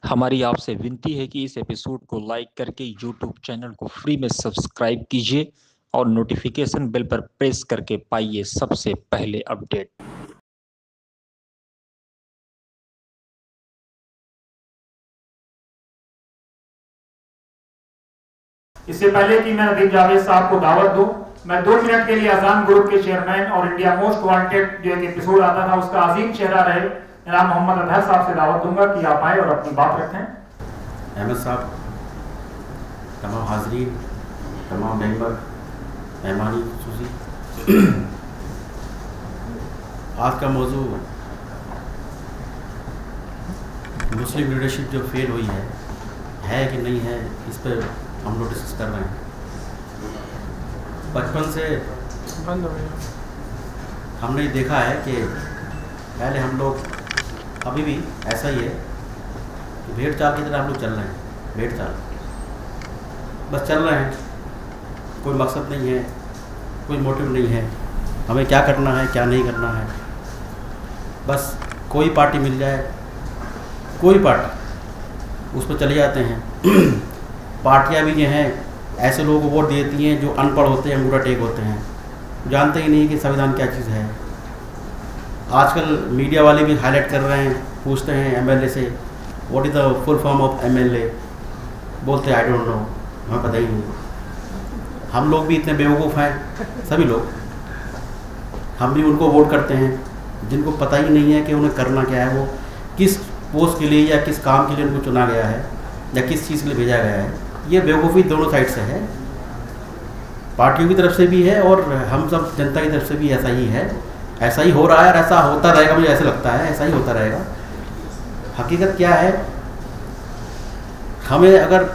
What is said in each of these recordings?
हमारी आपसे विनती है कि इस एपिसोड को लाइक करके यूट्यूब चैनल को फ्री में सब्सक्राइब कीजिए और नोटिफिकेशन बेल पर प्रेस करके पाइए सबसे पहले अपडेट। इससे पहले कि मैं नदीम जावेद साहब को दावत दूं, मैं 2 मिनट के लिए अजान ग्रुप के चेयरमैन और इंडिया मोस्ट वांटेड जो एक एपिसोड आता था उसका अजीम चेहरा रहे जनाब मोहम्मद अतहर साहब से दावत दूंगा कि आप आए और अपनी बात रखें। अहमद साहब, तमाम हाजरीन, तमाम मेंबर, मेहमानी खुसूसी, आज का मौजू मुस्लिम लीडरशिप जो फेल हुई है कि नहीं है, इस पर हम लोग डिस्कस कर रहे हैं। बचपन से बंद हो गया। हमने देखा है कि पहले हम लोग, अभी भी ऐसा ही है कि भेड़ चाल की तरह हम लोग चल रहे हैं। भेड़ चाल बस चल रहे हैं, कोई मकसद नहीं है, कोई मोटिव नहीं है, हमें क्या करना है क्या नहीं करना है। बस कोई पार्टी मिल जाए, कोई पार्टी, उस पर चले जाते हैं। पार्टियां भी जो हैं ऐसे लोगों को वोट देती हैं जो अनपढ़ होते हैं, अंगूठा टेक होते हैं, जानते ही नहीं कि संविधान क्या चीज़ है। आजकल मीडिया वाले भी हाईलाइट कर रहे हैं, पूछते हैं एमएलए से what is the full form of MLA, बोलते आई डोंट नो, हमें पता ही नहीं। हम लोग भी इतने बेवकूफ़ हैं, सभी लोग, हम भी उनको वोट करते हैं जिनको पता ही नहीं है कि उन्हें करना क्या है, वो किस पोस्ट के लिए या किस काम के लिए उनको चुना गया है या किस चीज़ के लिए भेजा गया है। ये बेवकूफ़ी दोनों साइड से है, पार्टियों की तरफ से भी है और हम सब जनता की तरफ से भी। ऐसा ही है, ऐसा ही हो रहा है और ऐसा होता रहेगा, मुझे ऐसा लगता है ऐसा ही होता रहेगा। हकीकत क्या है, हमें अगर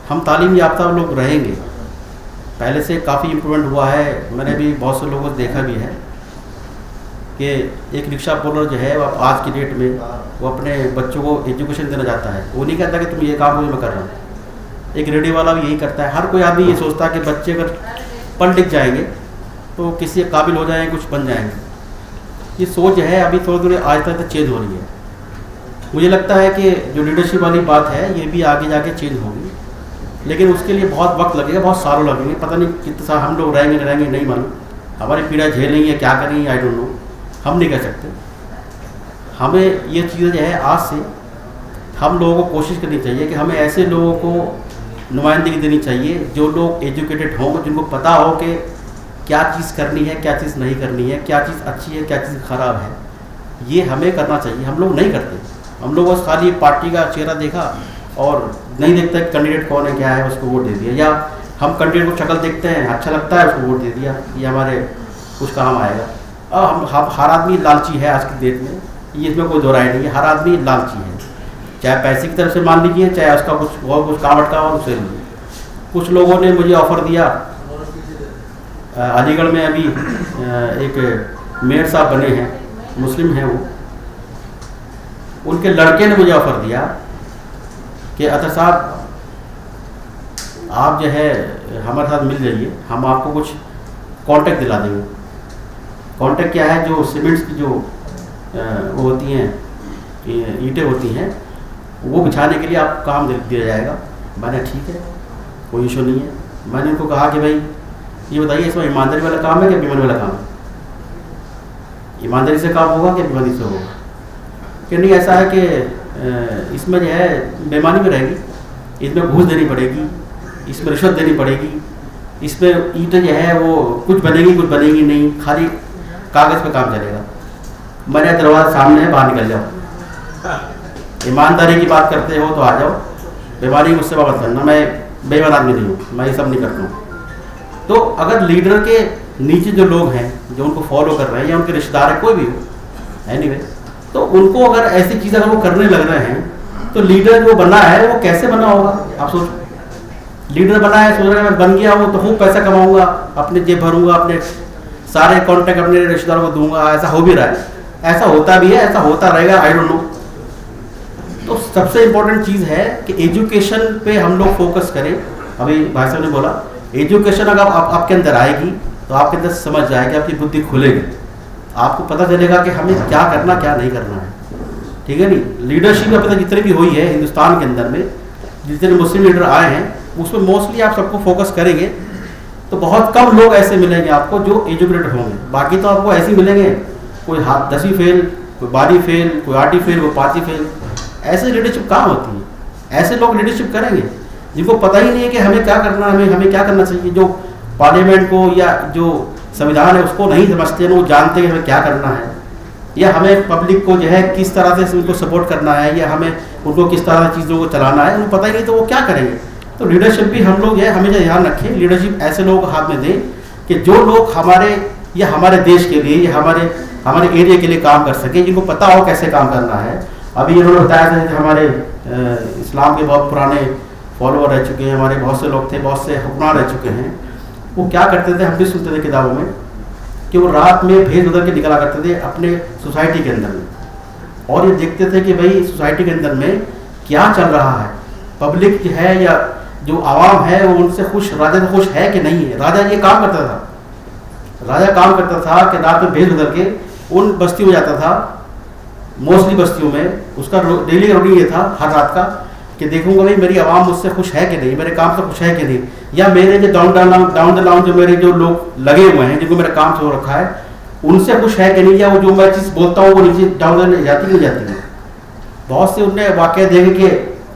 हम तालीम याफ्ता लोग रहेंगे, पहले से काफ़ी इम्प्रूवमेंट हुआ है। मैंने भी बहुत से लोगों को देखा भी है कि एक रिक्शा पुलर जो है वो आज की डेट में वो अपने बच्चों को एजुकेशन देना चाहता है, वो नहीं कहता कि तुम ये काम मैं कर रहा हूँ। एक रेडियो वाला भी यही करता है। हर कोई आदमी ये सोचता है कि बच्चे अगर पढ़ लिख जाएंगे तो किसी काबिल हो जाएंगे, कुछ बन जाएंगे। ये सोच है अभी थोड़ी थोड़ी आज तक चेंज हो रही है। मुझे लगता है कि जो लीडरशिप वाली बात है ये भी आगे जाके चेंज होगी, लेकिन उसके लिए बहुत वक्त लगेगा, बहुत सालों लगेंगे। पता नहीं कितने साल हम लोग रहेंगे नहीं मालूम, हमारी पीढ़ा झेल नहीं है, क्या करेंगे आई डोंट नो, हम नहीं कह सकते। हमें ये चीज़ें जो है आज से हम लोगों को कोशिश करनी चाहिए कि हमें ऐसे लोगों को नुमाइंदगी देनी चाहिए जो लोग एजुकेटेड हों, जिनको पता हो कि क्या चीज़ करनी है क्या चीज़ नहीं करनी है, क्या चीज़ अच्छी है क्या चीज़ ख़राब है। ये हमें करना चाहिए, हम लोग नहीं करते। हम लोग बस खाली पार्टी का चेहरा देखा और नहीं देखता कि कैंडिडेट कौन है क्या है, उसको वोट दे दिया, या हम कैंडिडेट को शक्ल देखते हैं अच्छा लगता है उसको वोट दे दिया, ये हमारे कुछ काम आएगा। अब हम हर आदमी लालची है आज की डेट में, ये इसमें कोई दो राय नहीं है। हर आदमी लालची है, चाहे पैसे की तरफ से मान लीजिए, चाहे उसका कुछ और कुछ काम अटका और उसे लीजिए। कुछ लोगों ने मुझे ऑफ़र दिया, अलीगढ़ में अभी एक मेयर साहब बने हैं, मुस्लिम हैं वो, उनके लड़के ने मुझे ऑफ़र दिया कि अतर साहब आप जो है हमारे साथ मिल जाइए, हम आपको कुछ कॉन्ट्रैक्ट दिला देंगे। कॉन्ट्रैक्ट क्या है, जो सीमेंट्स की जो वो होती हैं, ईंटें होती हैं, वो बिछाने के लिए आपको काम दिया जाएगा। मैंने ठीक है, कोई इशू नहीं है। मैंने उनको कहा कि भाई ये बताइए इसमें ईमानदारी वाला काम है कि बेईमानी वाला काम है? ईमानदारी से काम होगा कि बेईमानी से होगा? कि नहीं, ऐसा है कि इसमें जो है बेईमानी में रहेगी, इसमें घूस देनी पड़ेगी, इसमें रिश्वत देनी पड़ेगी, इसमें ईंटें जो है वो कुछ बनेगी नहीं, खाली कागज़ पे काम चलेगा। मैंने दरवाजा सामने है, बाहर निकल जाओ। ईमानदारी की बात करते हो तो आ जाओ, बेईमानी मुझसे वापस करना, मैं बेईमान आदमी नहीं हूँ, मैं ये सब नहीं करता हूँ। तो अगर लीडर के नीचे जो लोग हैं जो उनको फॉलो कर रहे हैं या उनके रिश्तेदार है, कोई भी हो एनीवे, तो उनको अगर ऐसी चीज़ अगर वो करने लग रहे हैं तो लीडर जो बना है वो कैसे बना होगा? आप सोचो, लीडर बना है, सोच रहे हैं मैं बन गया हूँ तो खूब पैसा कमाऊँगा, अपने जेब भरूँगा, अपने सारे कॉन्टैक्ट अपने रिश्तेदारों को दूंगा। ऐसा हो भी रहा है, ऐसा होता भी है, ऐसा होता रहेगा, आई डोंट नो। तो सबसे इम्पोर्टेंट चीज़ है कि एजुकेशन पे हम लोग फोकस करें। अभी भाई साहब ने बोला एजुकेशन अगर आपके अंदर आएगी तो आपके अंदर समझ जाएगी, आपकी बुद्धि खुलेगी, आपको पता चलेगा कि हमें क्या करना क्या नहीं करना है। ठीक ठीक है नहीं। लीडरशिप अभी तक जितनी भी हुई है हिंदुस्तान के अंदर में, जितने मुस्लिम लीडर आए हैं, उसमें मोस्टली आप सबको फोकस करेंगे तो बहुत कम लोग ऐसे मिलेंगे आपको जो एजुकेटेड होंगे। बाकी तो आपको ऐसे मिलेंगे, कोई 10वीं फेल, कोई 12वीं फेल, कोई 8वीं फेल, कोई 5वीं फेल। ऐसे लीडरशिप कहाँ होती है? ऐसे लोग लीडरशिप करेंगे जिनको पता ही नहीं है कि हमें क्या करना है, हमें क्या करना चाहिए। जो पार्लियामेंट को या जो संविधान है उसको नहीं समझते हैं, वो जानते हैं हमें क्या करना है, या हमें पब्लिक को जो है किस तरह से उनको सपोर्ट करना है, या हमें उनको किस तरह से चीज़ों को चलाना है, उनको पता ही नहीं, तो वो क्या करेंगे। तो लीडरशिप भी हम लोग जो है हमेशा ध्यान रखें, लीडरशिप ऐसे लोगों को हाथ में दें कि जो लोग हमारे या हमारे देश के लिए या हमारे एरिया के लिए काम कर सके, जिनको पता हो कैसे काम करना है। अभी इन्होंने बताया था कि हमारे इस्लाम के बहुत पुराने फॉलोअर रह चुके हैं, हमारे बहुत से लोग थे, बहुत से हुक्मरान रह चुके हैं। वो क्या करते थे, हम भी सुनते थे किताबों में कि वो रात में भेज बदल के निकला करते थे अपने सोसाइटी के अंदर में, और ये देखते थे कि भाई सोसाइटी के अंदर में क्या चल रहा है, पब्लिक जो है या जो आवाम है वो उनसे खुश, राजा से खुश है कि नहीं है। राजा ये काम करता था, राजा काम करता था कि रात में भेज बदल के उन बस्तियों में जाता था, मोस्टली बस्तियों में उसका डेली रूटीन ये था हर रात का कि देखूंगा भाई मेरी आवाम मुझसे खुश है कि नहीं, मेरे काम से खुश है कि नहीं, या मेरे जो डाउन द लाउन जो मेरे जो लोग लगे हुए हैं जिनको मेरा काम से हो रखा है उनसे खुश है कि नहीं, या वो जो मैं चीज़ बोलता हूँ वो नीचे डाउन जाती नहीं जाती है। बहुत से उनने वाकया देखे कि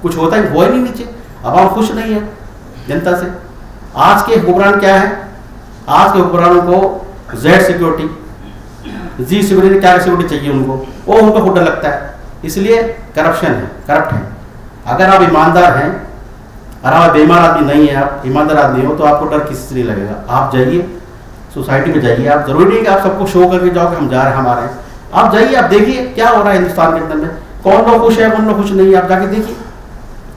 कुछ होता ही हुआ ही नहीं, नीचे आवाम खुश नहीं है जनता से। आज के हुक्मरान क्या है, आज के हुक्मरानों को जेड सिक्योरिटी, जी सिक्योरिटी, क्या सिक्योरिटी चाहिए उनको, वो उनको खुद लगता है, इसलिए करप्शन है, करप्ट है। अगर आप ईमानदार हैं और आप बेईमान आदमी नहीं है, आप ईमानदार आदमी हो, तो आपको डर किसी से नहीं लगेगा। आप जाइए सोसाइटी में जाइए, आप जरूरी नहीं कि आप सबको शो करके जाओ कि हम जा रहे हैं हमारे, आप जाइए, आप देखिए क्या हो रहा है हिंदुस्तान के अंदर में, कौन लोग खुश है कौन लोग खुश नहीं है, आप जाके देखिए,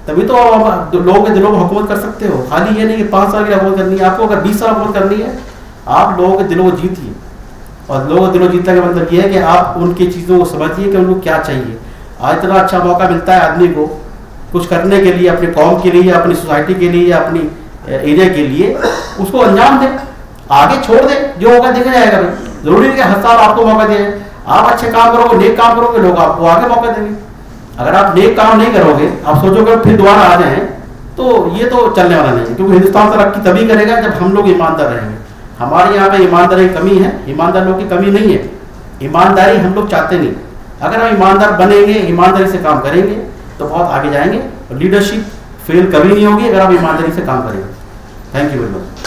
तभी तो आप लोगों के दिलों में हुकूमत कर सकते हो। खाली ये नहीं कि 5 साल की हुकूमत करनी है, आपको अगर 20 साल हुकूमत करनी है, आप लोगों के दिलों को जीतिए। और लोगों के दिलों जीतने का मतलब ये है कि आप उनकी चीज़ों को समझिए कि उनको क्या चाहिए। आज इतना अच्छा मौका मिलता है आदमी को कुछ करने के लिए, अपनी कौम के लिए, अपनी सोसाइटी के लिए, या अपनी एरिया के लिए, उसको अंजाम दें, आगे छोड़ दें, जो होगा देखा जाएगा। भाई जरूरी नहीं कि हर साल आपको मौका दें, आप अच्छे काम करोगे, नेक काम करोगे, लोग आपको आगे मौका देंगे। अगर आप नेक काम नहीं करोगे, आप सोचोगे फिर दोबारा आ जाएं, तो ये तो चलने वाला नहीं है, क्योंकि हिंदुस्तान तरक्की तभी करेगा जब हम लोग ईमानदार रहेंगे। हमारे यहाँ पे ईमानदारी की कमी है, ईमानदार लोगों की कमी नहीं है, ईमानदारी हम लोग चाहते नहीं। अगर हम ईमानदार बनेंगे, ईमानदारी से काम करेंगे, तो बहुत आगे जाएंगे। लीडरशिप फेल कभी नहीं होगी अगर आप ईमानदारी से काम करेंगे। Thank you very much.